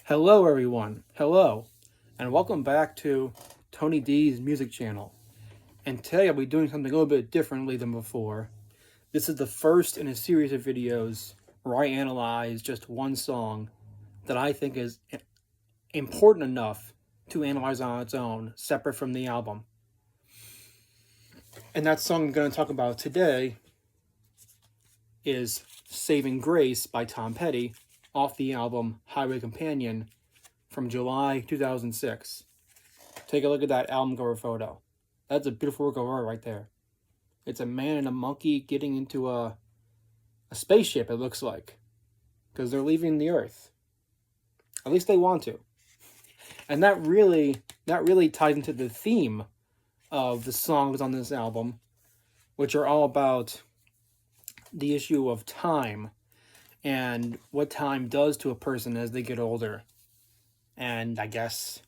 Hello, everyone. Hello, and welcome back to Tony D's music channel. And today I'll be doing something a little bit differently than before. This is the first in a series of videos where I analyze just one song that I think is important enough to analyze on its own, separate from the album. And that song I'm going to talk about today is Saving Grace by Tom Petty off the album Highway Companion from July 2006. Take a look at that album cover photo. That's a beautiful work of art right there. It's a man and a monkey getting into a spaceship, it looks like, because they're leaving the Earth. At least they want to. And that really ties into the theme of the songs on this album, which are all about the issue of time and what time does to a person as they get older. And I guess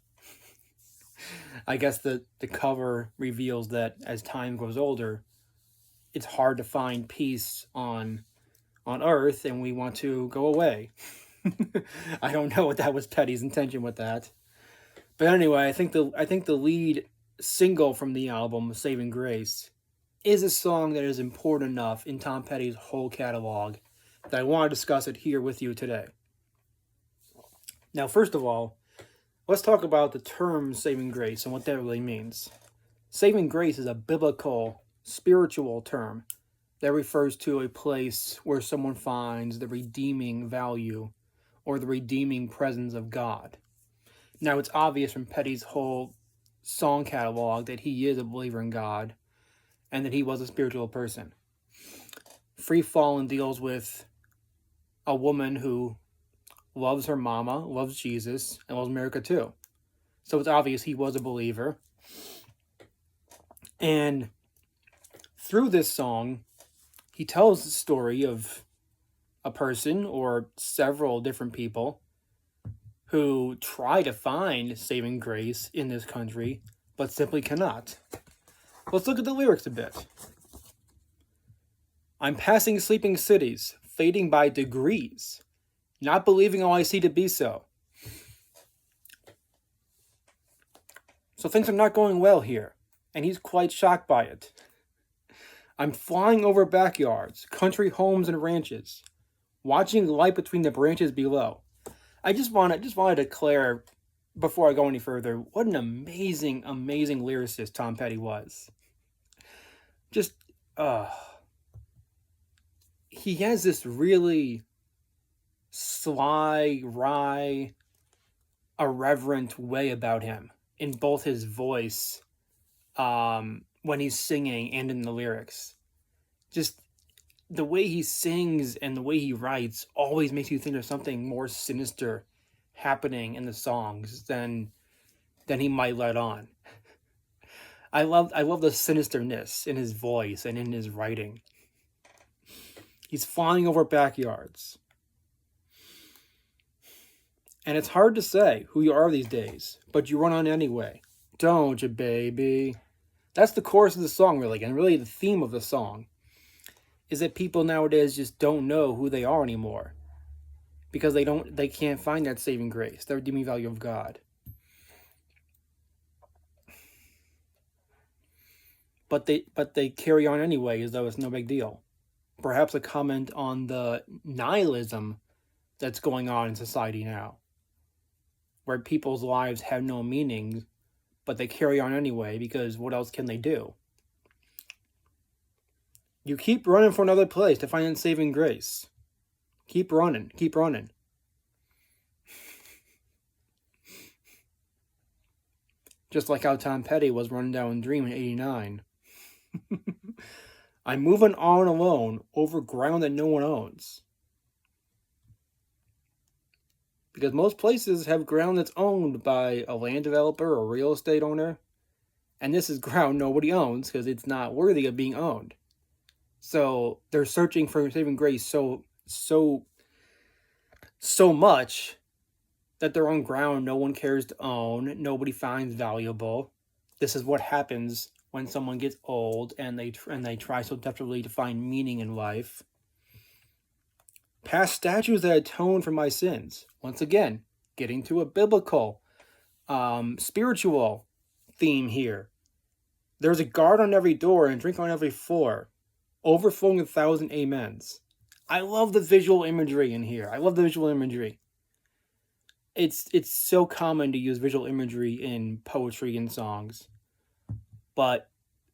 the cover reveals that as time grows older, it's hard to find peace on Earth, and we want to go away. I don't know what that was Petty's intention with that, but anyway, I think the lead single from the album, Saving Grace, is a song that is important enough in Tom Petty's whole catalog that I want to discuss it here with you today. Now, first of all, let's talk about the term saving grace and what that really means. Saving grace is a biblical, spiritual term that refers to a place where someone finds the redeeming value or the redeeming presence of God. Now, it's obvious from Petty's whole song catalog that he is a believer in God and that he was a spiritual person. Free Fallin' deals with a woman who loves her mama, loves Jesus, and loves America too. So it's obvious he was a believer. And through this song, he tells the story of a person or several different people who try to find saving grace in this country, but simply cannot. Let's look at the lyrics a bit. I'm passing sleeping cities, fading by degrees, not believing all I see to be so. So things are not going well here, and he's quite shocked by it. I'm flying over backyards, country homes and ranches, watching light between the branches below. I just want to declare, before I go any further, what an amazing, amazing lyricist Tom Petty was. Just, he has this really sly, wry, irreverent way about him in both his voice when he's singing and in the lyrics. Just the way he sings and the way he writes always makes you think there's something more sinister happening in the songs than he might let on. I love the sinisterness in his voice and in his writing. He's flying over backyards. And it's hard to say who you are these days, but you run on anyway. Don't you, baby? That's the chorus of the song, really, and really the theme of the song is that people nowadays just don't know who they are anymore because they can't find that saving grace, the redeeming value of God. But they carry on anyway as though it's no big deal. Perhaps a comment on the nihilism that's going on in society now, where people's lives have no meaning, but they carry on anyway because what else can they do? You keep running for another place to find that saving grace. Keep running, keep running. Just like how Tom Petty was running down Dream in '89. I'm moving on alone over ground that no one owns. Because most places have ground that's owned by a land developer or real estate owner. And this is ground nobody owns because it's not worthy of being owned. So they're searching for saving grace so much that they're on ground no one cares to own, nobody finds valuable. This is what happens when someone gets old and they try so desperately to find meaning in life. Past statues that atone for my sins. Once again, getting to a biblical, spiritual theme here. There's a guard on every door and drink on every floor, overflowing 1,000 amens. I love the visual imagery in here. I love the visual imagery. It's so common to use visual imagery in poetry and songs, but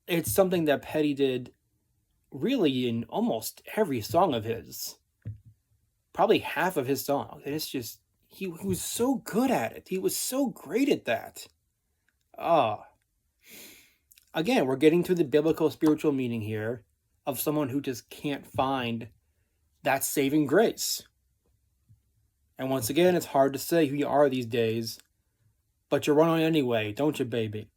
it's something that Petty did really in almost every song of his. Probably half of his songs. And it's just, he was so good at it. He was so great at that. Again, we're getting to the biblical spiritual meaning here of someone who just can't find that saving grace. And once again, it's hard to say who you are these days, but you're running anyway, don't you, baby?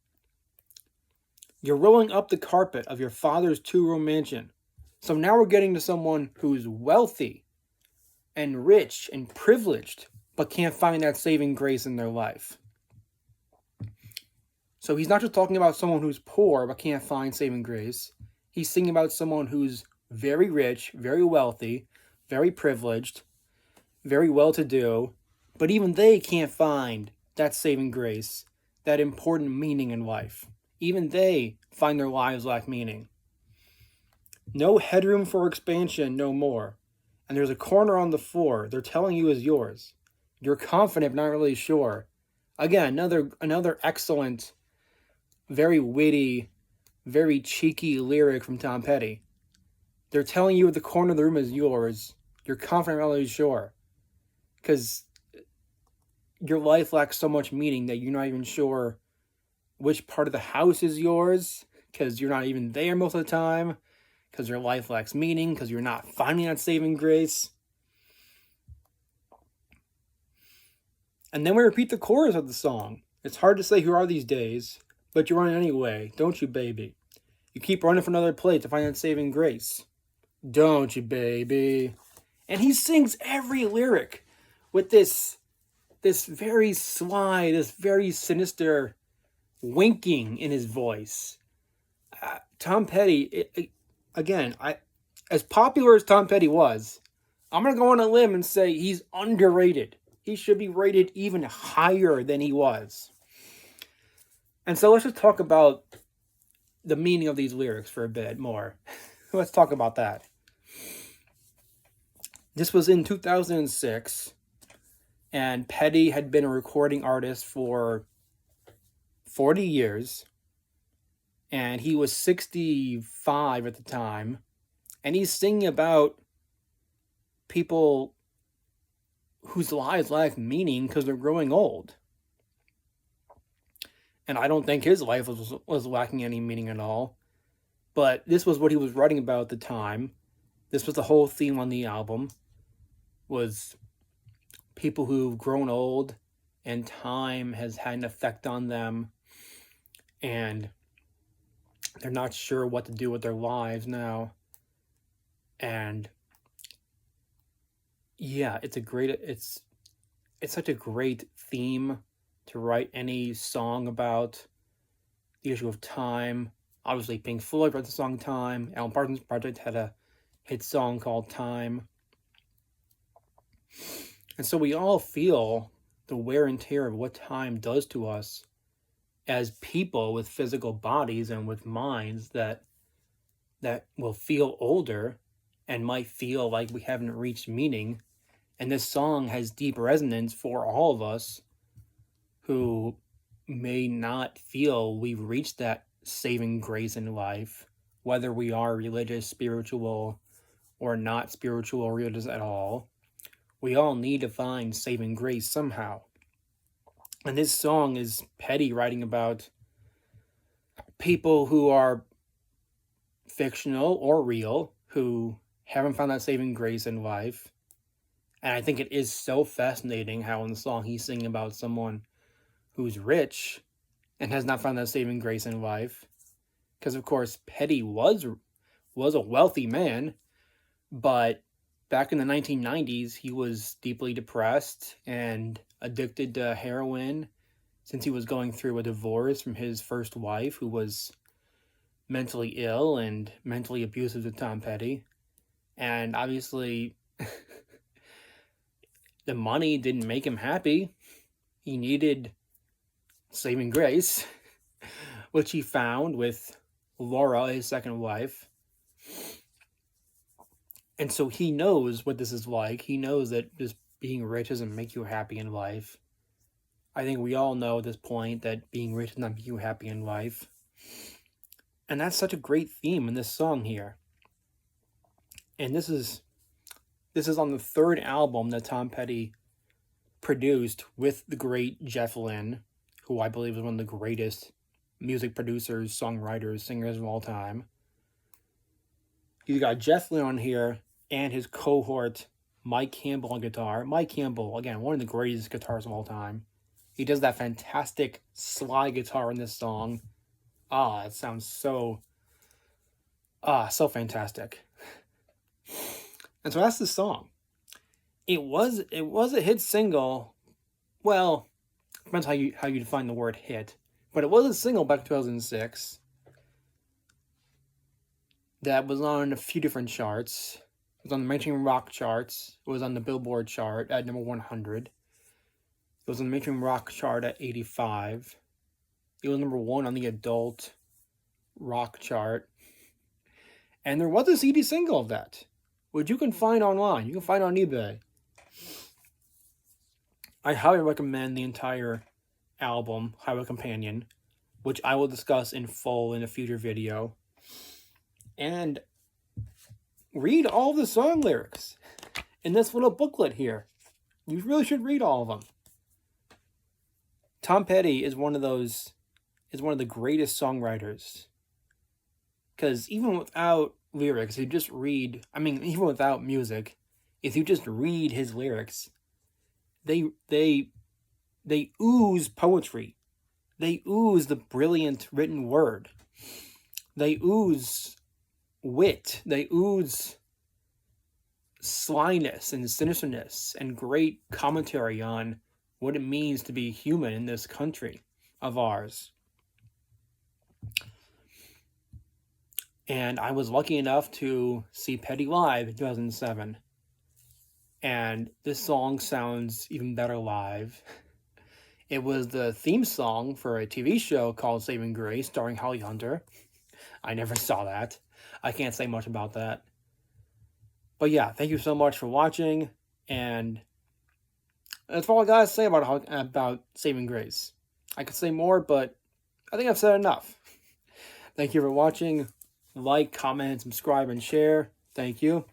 You're rolling up the carpet of your father's two-room mansion. So now we're getting to someone who's wealthy and rich and privileged, but can't find that saving grace in their life. So he's not just talking about someone who's poor but can't find saving grace. He's singing about someone who's very rich, very wealthy, very privileged, very well-to-do, but even they can't find that saving grace, that important meaning in life. Even they find their lives lack meaning. No headroom for expansion, no more. And there's a corner on the floor they're telling you is yours. You're confident but not really sure. Again, another excellent, very witty, very cheeky lyric from Tom Petty. They're telling you the corner of the room is yours. You're confident but not really sure. Because your life lacks so much meaning that you're not even sure which part of the house is yours, because you're not even there most of the time, because your life lacks meaning, because you're not finding that saving grace. And then we repeat the chorus of the song. It's hard to say who are these days, but you're running anyway, don't you, baby? You keep running for another place to find that saving grace. Don't you, baby? And he sings every lyric with this very sly, this very sinister winking in his voice. Tom Petty, again, as popular as Tom Petty was, I'm going to go on a limb and say he's underrated. He should be rated even higher than he was. And so let's just talk about the meaning of these lyrics for a bit more. Let's talk about that. This was in 2006, and Petty had been a recording artist for 40 years, and he was 65 at the time, and he's singing about people whose lives lack meaning because they're growing old. And I don't think his life was lacking any meaning at all, but this was what he was writing about at the time. This was the whole theme on the album, was people who've grown old and time has had an effect on them, and they're not sure what to do with their lives now. And yeah, it's such a great theme to write any song about, the issue of time. Obviously, Pink Floyd wrote the song Time. Alan Parsons Project had a hit song called Time. And so we all feel the wear and tear of what time does to us as people with physical bodies and with minds that will feel older and might feel like we haven't reached meaning. And this song has deep resonance for all of us who may not feel we've reached that saving grace in life, whether we are religious, spiritual, or not spiritual or religious at all. We all need to find saving grace somehow. And this song is Petty writing about people who are fictional or real, who haven't found that saving grace in life. And I think it is so fascinating how in the song he's singing about someone who's rich and has not found that saving grace in life. Because, of course, Petty was a wealthy man, but back in the 1990s, he was deeply depressed and addicted to heroin since he was going through a divorce from his first wife, who was mentally ill and mentally abusive to Tom Petty. And obviously, the money didn't make him happy. He needed saving grace, which he found with Laura, his second wife. And so he knows what this is like. He knows that just being rich doesn't make you happy in life. I think we all know at this point that being rich does not make you happy in life. And that's such a great theme in this song here. And this is on the third album that Tom Petty produced with the great Jeff Lynne, who I believe is one of the greatest music producers, songwriters, singers of all time. You got Jeff Lynne on here and his cohort Mike Campbell on guitar. Mike Campbell, again, one of the greatest guitarists of all time. He does that fantastic slide guitar in this song. It sounds so fantastic. And so that's the song. It was a hit single. Well, depends how you define the word hit. But it was a single back in 2006 that was on a few different charts. It was on the mainstream rock charts. It was on the Billboard chart at number 100. It was on the mainstream rock chart at 85. It was number 1 on the adult rock chart. And there was a CD single of that, which you can find online. You can find on eBay. I highly recommend the entire album, Highway Companion, which I will discuss in full in a future video. And read all the song lyrics in this little booklet here. You really should read all of them. Tom Petty is one of the greatest songwriters. Because even without lyrics, even without music, if you just read his lyrics, they ooze poetry. They ooze the brilliant written word. They ooze wit. They ooze slyness and sinisterness and great commentary on what it means to be human in this country of ours. And I was lucky enough to see Petty live in 2007. And this song sounds even better live. It was the theme song for a TV show called Saving Grace, starring Holly Hunter. I never saw that. I can't say much about that. But yeah, thank you so much for watching. And that's all I gotta say about Saving Grace. I could say more, but I think I've said enough. Thank you for watching. Like, comment, subscribe, and share. Thank you.